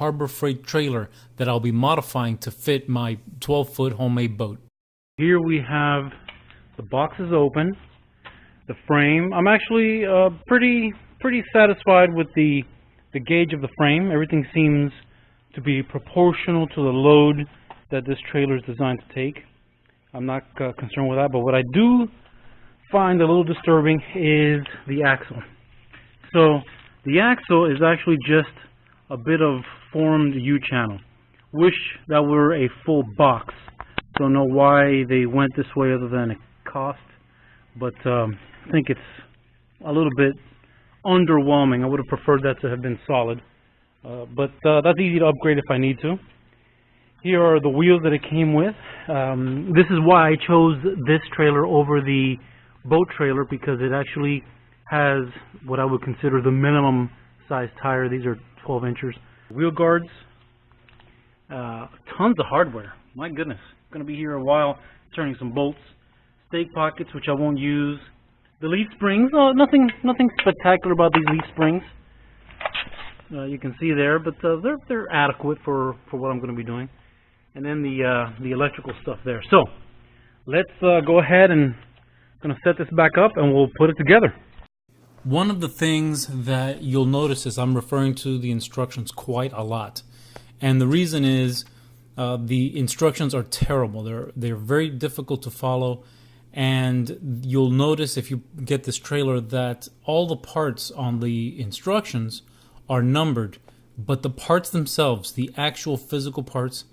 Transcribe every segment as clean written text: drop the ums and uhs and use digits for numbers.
Harbor Freight trailer that I'll be modifying to fit my 12-foot homemade boat. Here we have the boxes open, the frame. I'm actually pretty satisfied with the gauge of the frame. Everything seems to be proportional to the load that this trailer is designed to take. I'm not concerned with that, but what I do find a little disturbing is the axle. So the axle is actually just a bit of formed U-channel. Wish that were a full box. Don't know why they went this way other than a cost, but I think it's a little bit underwhelming. I would have preferred that to have been solid, but that's easy to upgrade if I need to. Here are the wheels that it came with. This is why I chose this trailer over the boat trailer, because it actually has what I would consider the minimum size tire. These are 12 inches. Wheel guards, tons of hardware. My goodness, going to be here a while turning some bolts. Stake pockets, which I won't use. The leaf springs, nothing spectacular about these leaf springs. You can see there, but they're adequate for what I'm going to be doing. And then the electrical stuff there. So let's go ahead and going to set this back up and we'll put it together. One of the things that you'll notice is I'm referring to the instructions quite a lot. And the reason is the instructions are terrible. They're very difficult to follow. And you'll notice if you get this trailer that all the parts on the instructions are numbered, but the parts themselves, the actual physical parts,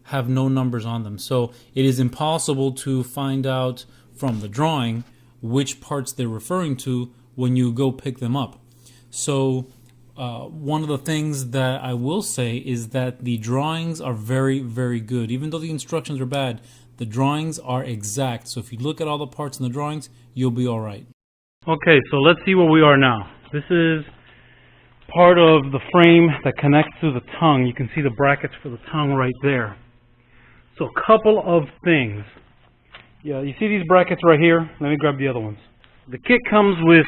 have no numbers on them. So it is impossible to find out from the drawing which parts they're referring to when you go pick them up. So one of the things that I will say is that the drawings are very, very good. Even though the instructions are bad, the drawings are exact. So if you look at all the parts in the drawings, you'll be all right. Okay, so let's see where we are now. This is part of the frame that connects to the tongue. You can see the brackets for the tongue right there. So a couple of things. Yeah, you see these brackets right here? Let me grab the other ones. The kit comes with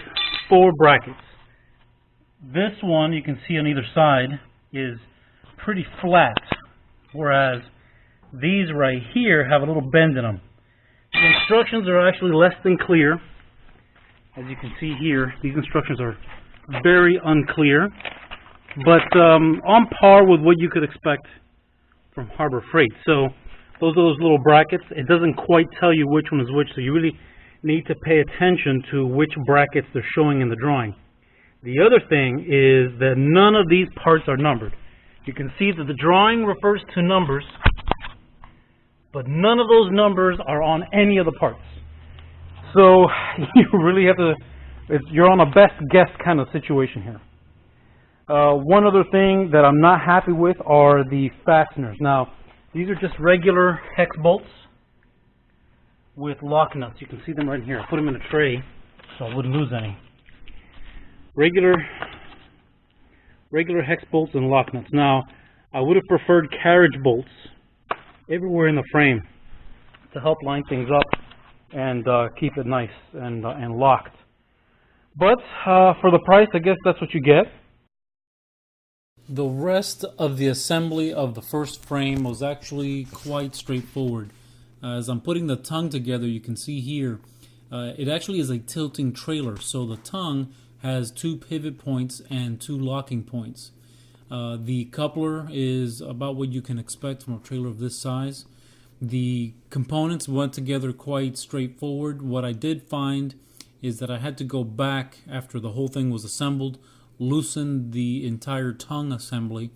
4 brackets. This one, you can see on either side, is pretty flat, whereas these right here have a little bend in them. The instructions are actually less than clear. As you can see here, these instructions are very unclear, but on par with what you could expect from Harbor Freight. So those are those little brackets. It doesn't quite tell you which one is which, so you really need to pay attention to which brackets they're showing in the drawing. The other thing is that none of these parts are numbered. You can see that the drawing refers to numbers, but none of those numbers are on any of the parts. So you really have to, you're on a best guess kind of situation here. One other thing that I'm not happy with are the fasteners. Now, these are just regular hex bolts with lock nuts. You can see them right here. I put them in a tray so I wouldn't lose any. Regular hex bolts and lock nuts. Now, I would have preferred carriage bolts everywhere in the frame to help line things up and keep it nice and locked. But for the price, I guess that's what you get. The rest of the assembly of the first frame was actually quite straightforward. As I'm putting the tongue together, you can see here, it actually is a tilting trailer. So the tongue has 2 pivot points and 2 locking points. The coupler is about what you can expect from a trailer of this size. The components went together quite straightforward. What I did find is that I had to go back after the whole thing was assembled, loosen the entire tongue assembly,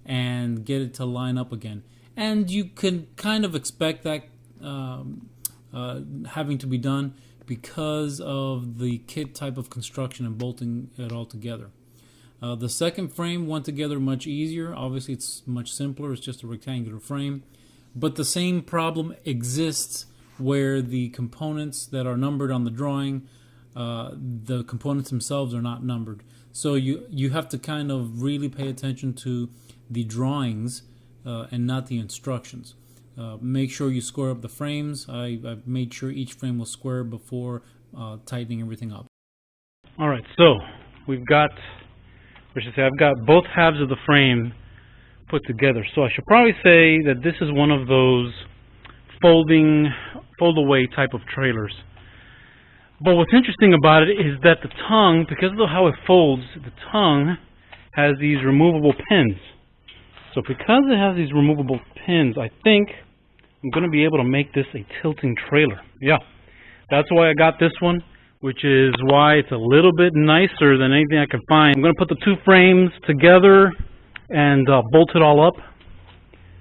and get it to line up again. And you can kind of expect that having to be done because of the kit type of construction and bolting it all together. The second frame went together much easier. Obviously, it's much simpler. It's just a rectangular frame. But the same problem exists where the components that are numbered on the drawing, the components themselves are not numbered. So you have to kind of really pay attention to the drawings and not the instructions. Make sure you square up the frames. I've made sure each frame was square before tightening everything up. Alright, so we've got, I've got both halves of the frame put together. So I should probably say that this is one of those fold-away type of trailers. But what's interesting about it is that the tongue, because of how it folds, the tongue has these removable pins. So because it has these removable pins, I think I'm going to be able to make this a tilting trailer. Yeah, that's why I got this one, which is why it's a little bit nicer than anything I can find. I'm going to put the two frames together and bolt it all up,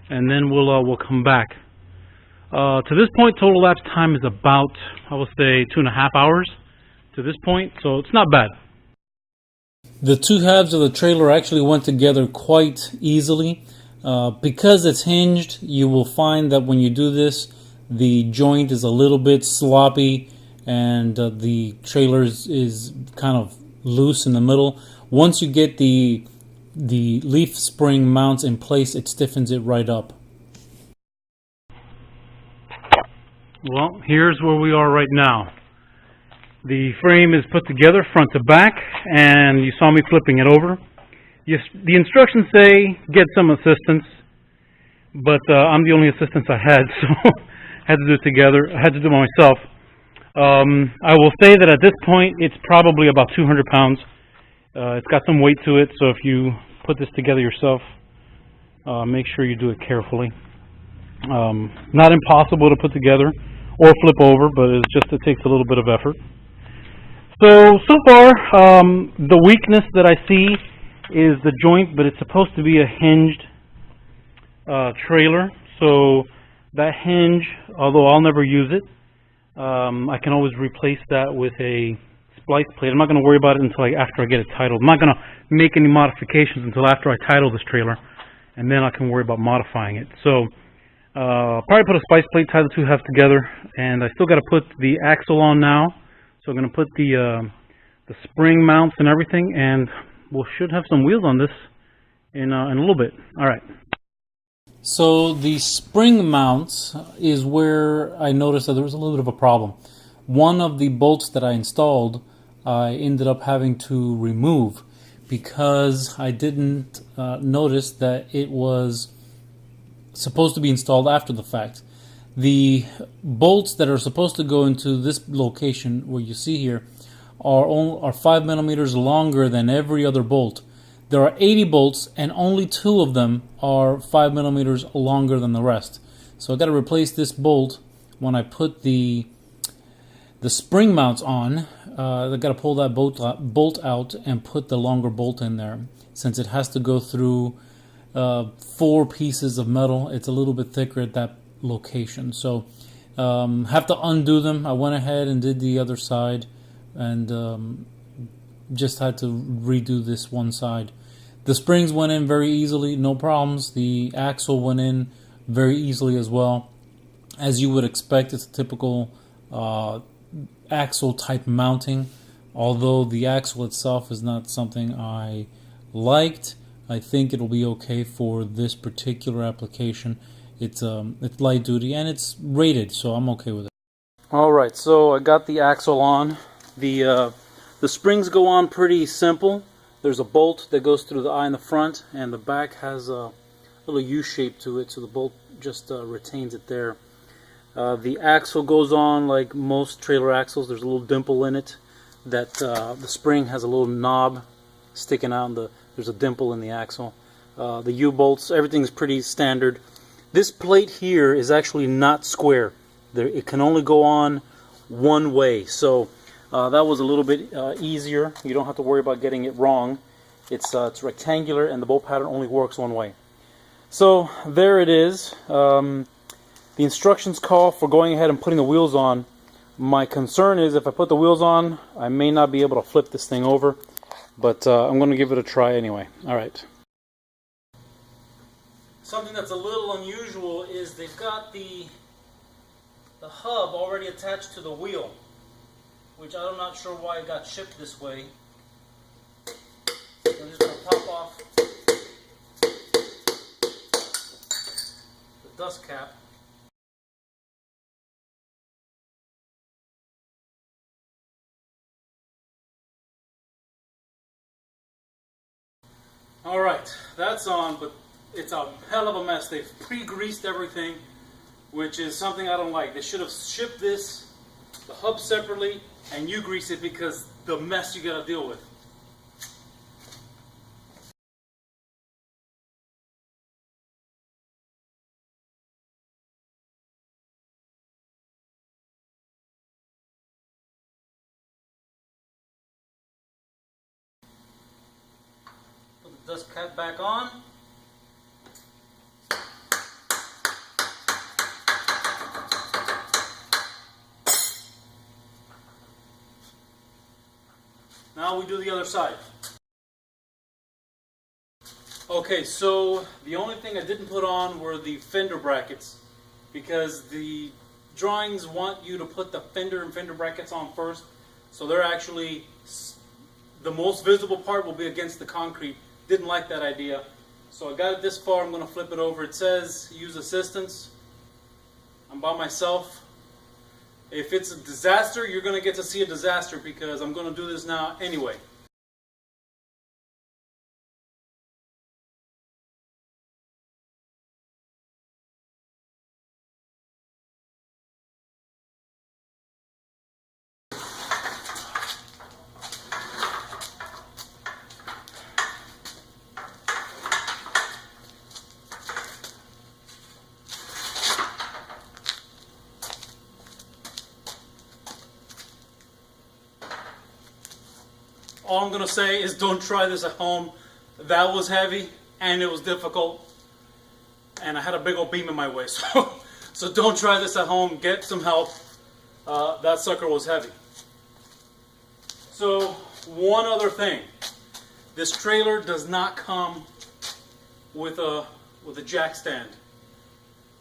and then we'll come back. To this point, total elapsed time is about, I will say, 2.5 hours to this point, so it's not bad. The two halves of the trailer actually went together quite easily. Because it's hinged, you will find that when you do this, the joint is a little bit sloppy and the trailer is kind of loose in the middle. Once you get the leaf spring mounts in place, it stiffens it right up. Well, here's where we are right now. The frame is put together front to back, and you saw me flipping it over. The instructions say get some assistance, but I'm the only assistance I had, so I had to do it together. I had to do it myself. I will say that at this point, it's probably about 200 pounds. It's got some weight to it, so if you put this together yourself, make sure you do it carefully. Not impossible to put together or flip over, but it takes a little bit of effort. So far, the weakness that I see is the joint, but it's supposed to be a hinged trailer. So that hinge, although I'll never use it, I can always replace that with a splice plate. I'm not going to worry about it until after I get it titled. I'm not going to make any modifications until after I title this trailer, and then I can worry about modifying it. So probably put a splice plate, tie the two halves together, and I still got to put the axle on now. So I'm going to put the spring mounts and everything, and we should have some wheels on this in a little bit. All right. So the spring mounts is where I noticed that there was a little bit of a problem. One of the bolts that I installed, I ended up having to remove because I didn't notice that it was supposed to be installed after the fact. The bolts that are supposed to go into this location, where you see here, are 5 millimeters longer than every other bolt. There are 80 bolts, and only 2 of them are 5 millimeters longer than the rest. So I got to replace this bolt when I put the spring mounts on. I got to pull that bolt out and put the longer bolt in there, since it has to go through 4 pieces of metal. It's a little bit thicker at that location, so have to undo them. I went ahead and did the other side, and just had to redo this one side. The springs went in very easily, no problems. The axle went in very easily as well. As you would expect, it's a typical axle type mounting. Although the axle itself is not something I liked, I think it'll be okay for this particular application. It's light duty and it's rated, so I'm okay with it. All right, so I got the axle on. The springs go on pretty simple. There's a bolt that goes through the eye in the front, and the back has a little U shape to it, so the bolt just retains it there. The axle goes on like most trailer axles. There's a little dimple in it that the spring has a little knob sticking out, and there's a dimple in the axle. The U-bolts, everything's pretty standard. This plate here is actually not square. It can only go on one way, so that was a little bit easier. You don't have to worry about getting it wrong. It's rectangular, and the bolt pattern only works one way. So there it is. The instructions call for going ahead and putting the wheels on. My concern is if I put the wheels on, I may not be able to flip this thing over, but I'm going to give it a try anyway. All right. Something that's a little unusual is they've got the hub already attached to the wheel, which I'm not sure why it got shipped this way. So I'm just going to pop off the dust cap. Alright, that's on, but It's a hell of a mess. They've pre-greased everything, which is something I don't like. They should have shipped the hub separately, and you grease it because the mess you gotta deal with. Put the dust cap back on. Now we do the other side. Okay, so the only thing I didn't put on were the fender brackets because the drawings want you to put the fender and fender brackets on first. So they're actually, the most visible part will be against the concrete. Didn't like that idea. So I got it this far, I'm going to flip it over. It says use assistance. I'm by myself. If it's a disaster, you're going to get to see a disaster because I'm going to do this now anyway. All I'm going to say is don't try this at home. That was heavy and it was difficult. And I had a big old beam in my way. So don't try this at home. Get some help. That sucker was heavy. So one other thing. This trailer does not come with a jack stand.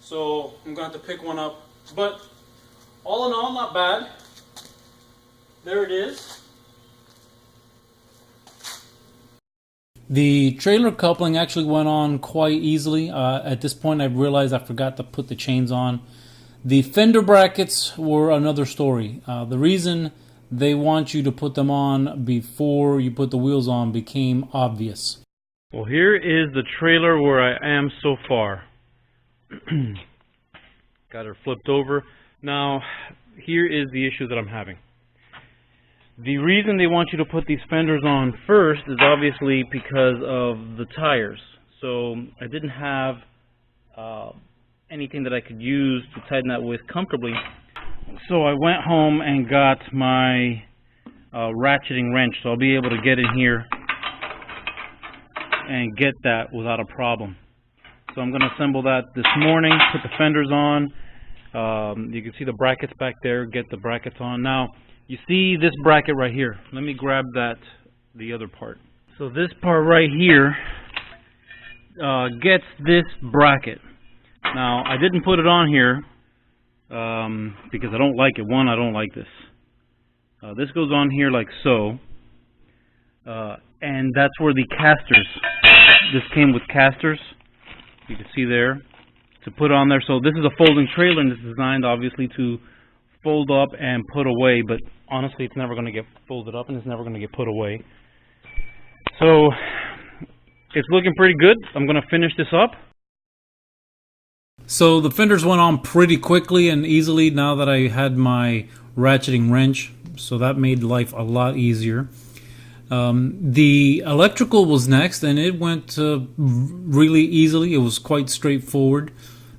So I'm going to have to pick one up. But all in all, not bad. There it is. The trailer coupling actually went on quite easily. At this point, I realized I forgot to put the chains on. The fender brackets were another story. The reason they want you to put them on before you put the wheels on became obvious. Well, here is the trailer where I am so far. Got her flipped over. Now, here is the issue that I'm having. The reason they want you to put these fenders on first is obviously because of the tires. So I didn't have anything that I could use to tighten that with comfortably. So I went home and got my ratcheting wrench. So I'll be able to get in here and get that without a problem. So I'm going to assemble that this morning, put the fenders on. You can see the brackets back there, get the brackets on. Now, you see this bracket right here. Let me grab the other part. So this part right here gets this bracket. Now, I didn't put it on here because I don't like it. One, I don't like this. This goes on here like so. And that's where the casters, this came with casters. You can see there, to put on there. So this is a folding trailer and it's designed obviously to fold up and put away, but honestly it's never going to get folded up and it's never going to get put away. So it's looking pretty good. I'm going to finish this up. So the fenders went on pretty quickly and easily now that I had my ratcheting wrench, so that made life a lot easier. The electrical was next and it went really easily. It was quite straightforward.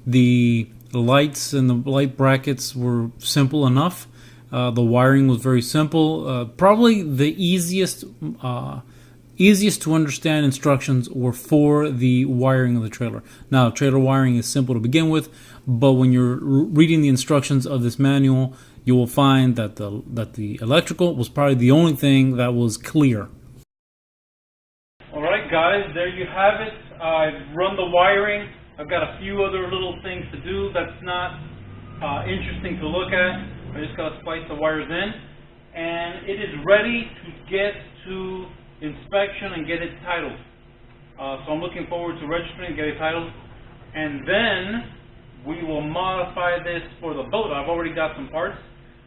The lights and the light brackets were simple enough. The wiring was very simple. Probably the easiest to understand instructions were for the wiring of the trailer. Now, trailer wiring is simple to begin with, but when you're reading the instructions of this manual, you will find that the electrical was probably the only thing that was clear. Alright guys, there you have it. I've run the wiring. I've got a few other little things to do that's not interesting to look at. I just got to splice the wires in. And it is ready to get to inspection and get it titled. So I'm looking forward to registering and get it titled. And then we will modify this for the boat. I've already got some parts.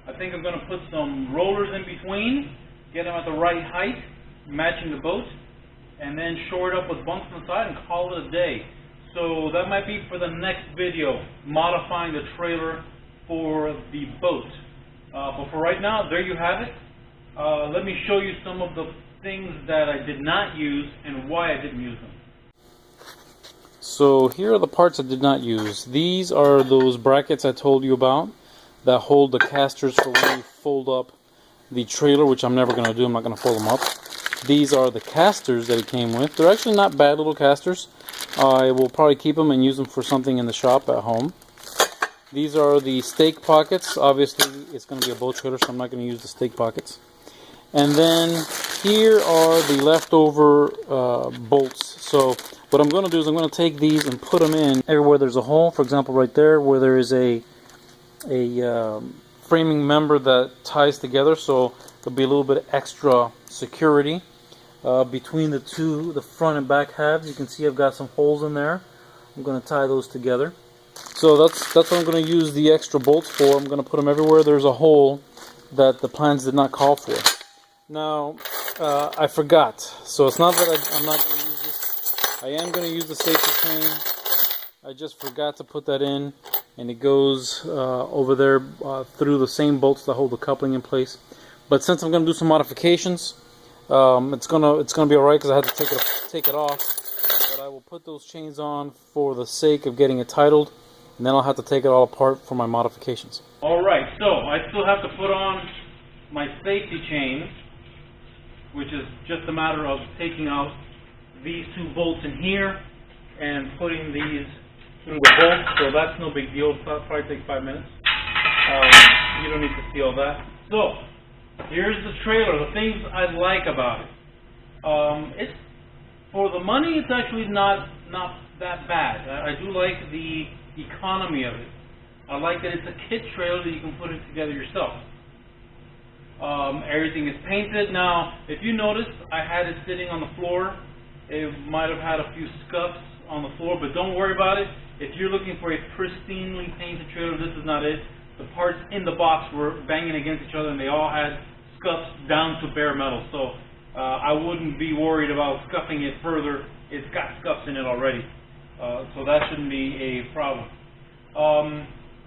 I think I'm going to put some rollers in between, get them at the right height, matching the boat, and then shore it up with bunks on the side and call it a day. So that might be for the next video, modifying the trailer for the boat. But for right now, there you have it. Let me show you some of the things that I did not use and why I didn't use them. So here are the parts I did not use. These are those brackets I told you about that hold the casters for when you fold up the trailer, which I'm never going to do. I'm not going to fold them up. These are the casters that it came with. They're actually not bad little casters. I will probably keep them and use them for something in the shop at home. These are the stake pockets. Obviously, it's going to be a boat trailer, so I'm not going to use the stake pockets. And then here are the leftover bolts. So what I'm going to do is I'm going to take these and put them in everywhere there's a hole. For example, right there where there is a framing member that ties together, so there'll be a little bit extra security between the front and back halves. You can see I've got some holes in there. I'm going to tie those together. So that's what I'm going to use the extra bolts for. I'm going to put them everywhere there's a hole that the plans did not call for. Now, I forgot. So it's not that I'm not going to use this. I am going to use the safety chain. I just forgot to put that in, and it goes over there through the same bolts that hold the coupling in place. But since I'm going to do some modifications, it's gonna be alright because I had to take it off. But I will put those chains on for the sake of getting it titled, and then I'll have to take it all apart for my modifications. Alright, so I still have to put on my safety chains, which is just a matter of taking out these two bolts in here and putting these through the bolts, so that's no big deal. That'll probably take 5 minutes. You don't need to see all that. So, here's the trailer, the things I like about it. It's, for the money, it's actually not that bad. I do like the economy of it. I like that it's a kit trailer that you can put it together yourself. Everything is painted. Now, if you notice, I had it sitting on the floor. It might have had a few scuffs on the floor, but don't worry about it. If you're looking for a pristinely painted trailer, this is not it. The parts in the box were banging against each other, and they all had scuffs down to bare metal. So I wouldn't be worried about scuffing it further. It's got scuffs in it already, so that shouldn't be a problem.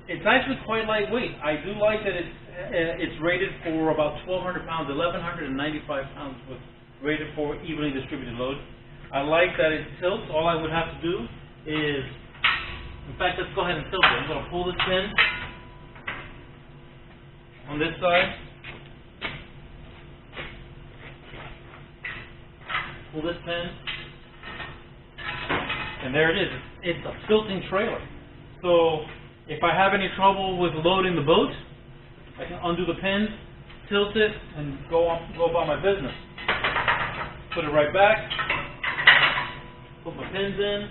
It's actually quite lightweight. I do like that it's rated for about 1,200 pounds, 1,195 pounds with rated for evenly distributed load. I like that it tilts. All I would have to do is, in fact, let's go ahead and tilt it. I'm going to pull this pin on this side. Pull this pin. And there it is. It's a tilting trailer. So if I have any trouble with loading the boat, I can undo the pins, tilt it, and go about my business. Put it right back. Put my pins in.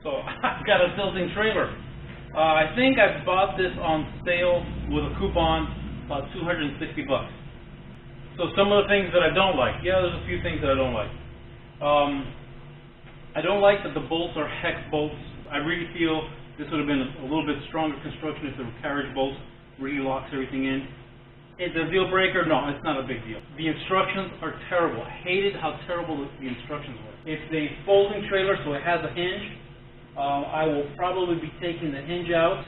So I've got a tilting trailer. I think I bought this on sale with a coupon, about $260. So some of the things that I don't like. Yeah, there's a few things that I don't like. I don't like that the bolts are hex bolts. I really feel this would have been a little bit stronger construction if the carriage bolts really locks everything in. It's a deal breaker? No, it's not a big deal. The instructions are terrible. I hated how terrible the instructions were. It's a folding trailer, so it has a hinge. I will probably be taking the hinge out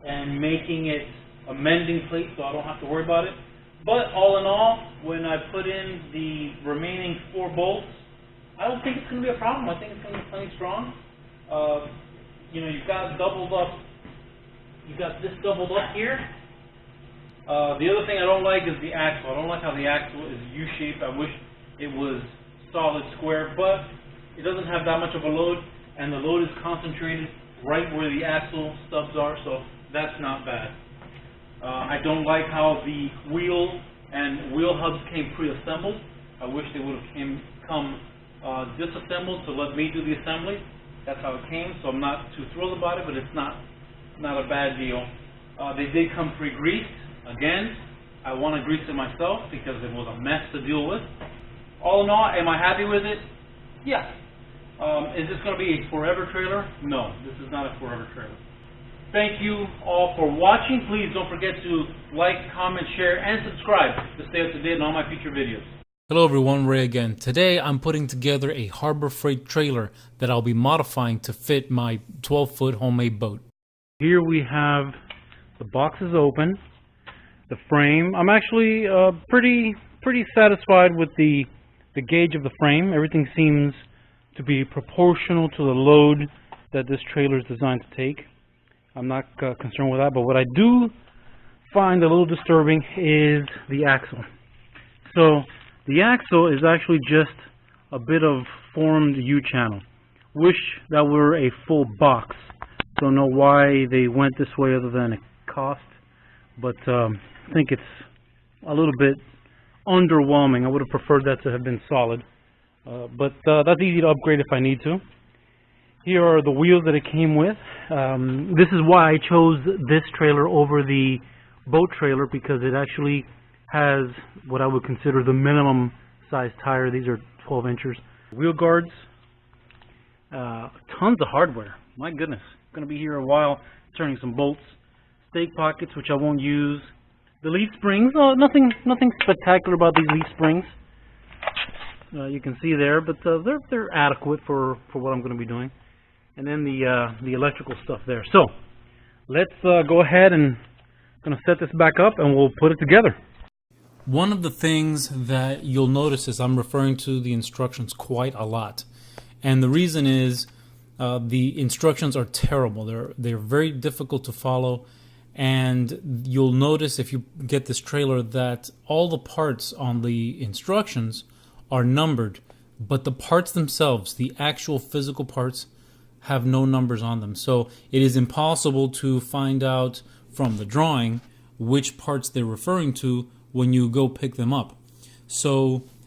and making it a mending plate so I don't have to worry about it. But all in all, when I put in the remaining 4 bolts, I don't think it's going to be a problem. I think it's going to be plenty strong. You know, you've got doubled up. You've got this doubled up here. The other thing I don't like is the axle. I don't like how the axle is U-shaped. I wish it was solid square, but it doesn't have that much of a load, and the load is concentrated right where the axle stubs are, so that's not bad. I don't like how the wheel and wheel hubs came pre-assembled. I wish they would have come disassembled to let me do the assembly. That's how it came, so I'm not too thrilled about it, but it's not a bad deal. They did come pre-greased. Again, I want to grease it myself because it was a mess to deal with. All in all, am I happy with it? Yeah. Is this going to be a forever trailer? No, this is not a forever trailer. Thank you all for watching. Please don't forget to like, comment, share, and subscribe to stay up to date on all my future videos. Hello everyone, Ray again. Today I'm putting together a Harbor Freight trailer that I'll be modifying to fit my 12-foot homemade boat. Here we have the boxes open, the frame. I'm actually pretty satisfied with the gauge of the frame. Everything seems to be proportional to the load that this trailer is designed to take. I'm not concerned with that, but what I do find a little disturbing is the axle. So the axle is actually just a bit of formed U-channel. Wish that were a full box. Don't know why they went this way other than it cost, but I think it's a little bit underwhelming. I would have preferred that to have been solid, but that's easy to upgrade if I need to. Here are the wheels that it came with. This is why I chose this trailer over the boat trailer, because it actually has what I would consider the minimum size tire. These are 12 inches. Wheel guards, tons of hardware. My goodness, going to be here a while turning some bolts. Stake pockets, which I won't use. The leaf springs, nothing spectacular about these leaf springs. You can see there, but they're adequate for what I'm going to be doing. And then the electrical stuff there. So let's go ahead and going to set this back up and we'll put it together. One of the things that you'll notice is I'm referring to the instructions quite a lot, and the reason is the instructions are terrible. They're very difficult to follow, and you'll notice if you get this trailer that all the parts on the instructions are numbered, but the parts themselves, the actual physical parts, have no numbers on them. So it is impossible to find out from the drawing which parts they're referring to when you go pick them up. So